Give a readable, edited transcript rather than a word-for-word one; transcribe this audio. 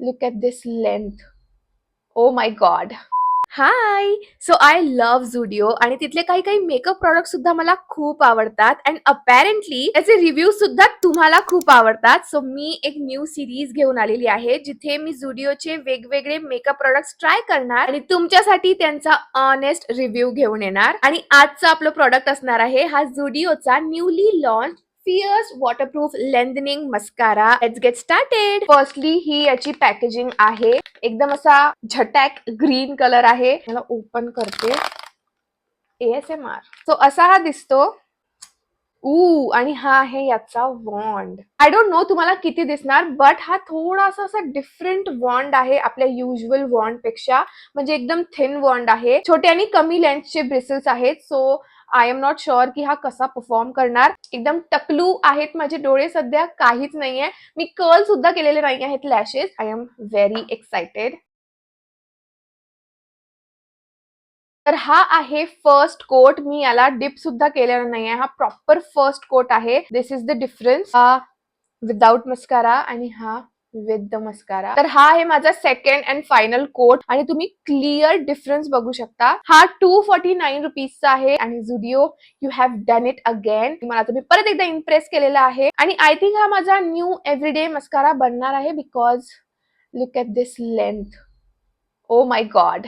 Look at this length. Oh my god. High. So I love Zudio आणि तिथले काही काही मेकअप प्रॉडक्ट सुद्धा मला खूप आवडतात अँड अपॅरेंटली त्याचे रिव्ह्यू सुद्धा तुम्हाला खूप आवडतात. सो मी एक न्यू सिरीज घेऊन आलेली आहे जिथे मी झुडिओचे वेगवेगळे मेकअप प्रॉडक्ट्स ट्राय करणार आणि तुमच्यासाठी त्यांचा ऑनेस्ट रिव्ह्यू घेऊन येणार. आणि आजचं आपलं प्रॉडक्ट असणार आहे हा झुडिओचा newly launch fierce waterproof lengthening mascara. Let's get started. Firstly ही याची पॅकेजिंग आहे. एकदम असा झटॅक ग्रीन कलर आहे. मला ओपन करते. ASMR. सो असा हा दिसतो. आणि हा आहे याचा वॉन्ड. आय डोंट नो तुम्हाला किती दिसणार, बट हा थोडासा असा डिफरंट वॉन्ड आहे आपल्या युजल वॉन्ड पेक्षा. म्हणजे एकदम थिन वॉन्ड आहे. छोटे आणि कमी लेंथचे ब्रिसल्स आहेत. So I am not sure की हा कसा परफॉर्म करणार. एकदम टकलू आहेत माझे डोळे, सध्या काहीच नाहीये. मी कर्ल सुद्धा केलेले नाही आहेत lashes. I am very excited. तर हा आहे फर्स्ट कोट. मी याला डिप सुद्धा केलेला नाहीये. हा प्रॉपर फर्स्ट कोट आहे. दिस इज द डिफरन्स. हा विदाउट मस्कारा आणि हा विथ द मस्कारा. तर हा आहे माझा सेकंड अँड फायनल कोट आणि तुम्ही क्लिअर डिफरन्स बघू शकता. हा 249 रुपीजचा आहे आणि Zudio you have done it again. मला तुम्ही परत एकदा इम्प्रेस केलेला आहे आणि आय थिंक हा माझा न्यू एव्हरीडे मस्कारा बनणार आहे because look at this length. Oh my God.